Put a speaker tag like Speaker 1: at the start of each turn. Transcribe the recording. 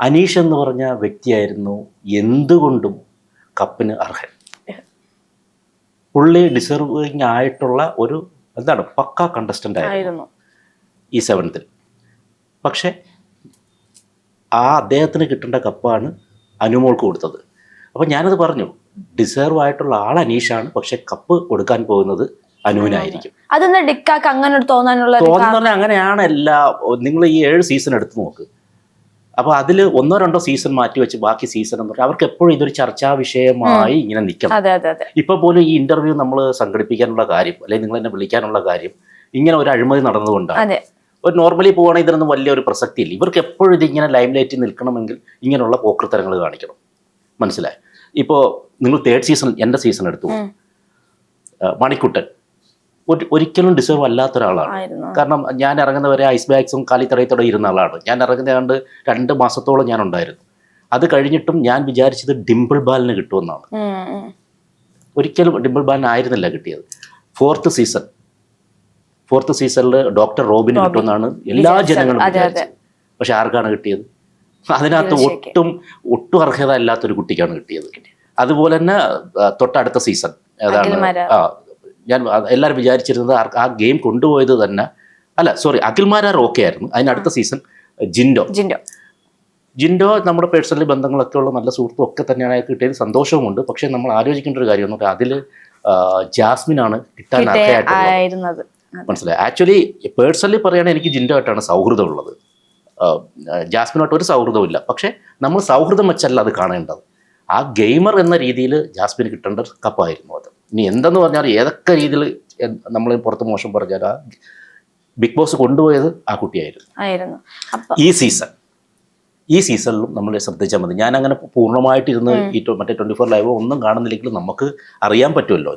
Speaker 1: അനീഷ് എന്ന് പറഞ്ഞ വ്യക്തിയായിരുന്നു എന്തുകൊണ്ടും കപ്പിന് അർഹൻ. പുള്ളി ഡിസർവിങ് ആയിട്ടുള്ള ഒരു എന്താണ് പക്ക കണ്ടസ്റ്റൻ്റ് ആയിരുന്നു ഈ 7th. പക്ഷേ അദ്ദേഹത്തിന് കിട്ടേണ്ട കപ്പാണ് അനുമോൾക്ക് കൊടുത്തത്. അപ്പോൾ ഞാനത് പറഞ്ഞു, ഡിസേർവ് ആയിട്ടുള്ള ആൾ അനീഷാണ്, പക്ഷെ കപ്പ് കൊടുക്കാൻ പോകുന്നത് അനുവിനായിരിക്കും.
Speaker 2: അതെന്താ ഡിക്കാക്ക് അങ്ങനെ
Speaker 1: തോന്നുന്ന അങ്ങനെയാണ് നിങ്ങൾ ഈ 7 സീസൺ എടുത്ത് നോക്ക്. അപ്പോൾ അതിൽ 1 or 2 സീസൺ മാറ്റി വെച്ച് ബാക്കി സീസൺ എന്ന് പറഞ്ഞാൽ അവർക്ക് എപ്പോഴും ഇതൊരു ചർച്ചാ വിഷയമായി ഇങ്ങനെ നിൽക്കണം. ഇപ്പൊ പോലും ഈ ഇന്റർവ്യൂ നമ്മൾ സംഘടിപ്പിക്കാനുള്ള കാര്യം, അല്ലെങ്കിൽ നിങ്ങൾ എന്നെ വിളിക്കാനുള്ള കാര്യം ഇങ്ങനെ ഒരു അഴിമതി നടന്നതുകൊണ്ടാണ്. ഒരു നോർമലി പോവുകയാണെങ്കിൽ ഇതിനൊന്നും വലിയൊരു പ്രസക്തിയില്ല. ഇവർക്ക് എപ്പോഴും ഇതിങ്ങനെ ലൈം ലൈറ്റിൽ നിൽക്കണമെങ്കിൽ ഇങ്ങനെയുള്ള പോക്കൃത്തരങ്ങൾ കാണിക്കണം. മനസ്സിലായി? ഇപ്പോൾ നിങ്ങൾ 3rd സീസൺ എൻ്റെ സീസൺ എടുത്തു, മണിക്കുട്ടൻ ഒരിക്കലും ഡിസേർവ് അല്ലാത്ത ഒരാളാണ്. കാരണം ഞാൻ ഇറങ്ങുന്നവരെ ഐസ് ബാഗ്സും കാലിത്തറയത്തോടെ ഇരുന്ന ആളാണ്. ഞാൻ ഇറങ്ങുന്ന കണ്ട് 2 മാസത്തോളം ഞാൻ ഉണ്ടായിരുന്നു. അത് കഴിഞ്ഞിട്ടും ഞാൻ വിചാരിച്ചത് ഡിംപിൾ ബാലിന് കിട്ടുമെന്നാണ്. ഒരിക്കലും ഡിംപിൾ ബാലിന് ആയിരുന്നില്ല കിട്ടിയത്. 4th സീസണിൽ ഡോക്ടർ റോബിന് കിട്ടുമെന്നാണ് എല്ലാ ജനങ്ങളും വിചാരിച്ചത്. പക്ഷെ ആർക്കാണ് കിട്ടിയത്? അതിനകത്ത് ഒട്ടും അർഹത അല്ലാത്തൊരു കുട്ടിക്കാണ് കിട്ടിയത്. അതുപോലെ തന്നെ തൊട്ടടുത്ത സീസൺ ഏതാണ്, ഞാൻ എല്ലാവരും വിചാരിച്ചിരുന്നത് ആ ഗെയിം കൊണ്ടുപോയത് തന്നെ അഖിൽമാരാർ ഓക്കെ ആയിരുന്നു. അതിനടുത്ത സീസൺ ജിൻഡോ നമ്മുടെ പേഴ്സണലി ബന്ധങ്ങളൊക്കെ ഉള്ള നല്ല സുഹൃത്തും ഒക്കെ തന്നെയാണ് കിട്ടിയത്. സന്തോഷവുമുണ്ട്. പക്ഷെ നമ്മൾ ആലോചിക്കേണ്ട ഒരു കാര്യം എന്ന് പറഞ്ഞാൽ അതിൽ ജാസ്മിനാണ് കിട്ടാൻ അർഹയായിട്ടുള്ളത്. മനസ്സിലായി? ആക്ച്വലി പേഴ്സണലി പറയുകയാണെങ്കിൽ എനിക്ക് ജിൻഡോ ആയിട്ടാണ് സൗഹൃദമുള്ളത്. ജാസ്മിനായിട്ട് ഒരു സൗഹൃദമില്ല. പക്ഷേ നമ്മൾ സൗഹൃദം വെച്ചല്ല അത് കാണേണ്ടത്. ആ ഗെയിമർ എന്ന രീതിയിൽ ജാസ്മിന് കിട്ടേണ്ട കപ്പായിരുന്നു അത്. ഇനി എന്തെന്ന് പറഞ്ഞാൽ ഏതൊക്കെ രീതിയിൽ നമ്മൾ പുറത്ത് മോശം പറഞ്ഞാൽ ആ ബിഗ് ബോസ് കൊണ്ടുപോയത് ആ കുട്ടിയായിരുന്നു. ഈ സീസണിലും നമ്മൾ ശ്രദ്ധിച്ചാൽ മതി. ഞാൻ അങ്ങനെ പൂർണ്ണമായിട്ടിരുന്ന് ഈ മറ്റേ 24 ലൈവോ ഒന്നും കാണുന്നില്ലെങ്കിലും നമുക്ക് അറിയാൻ പറ്റുമല്ലോ.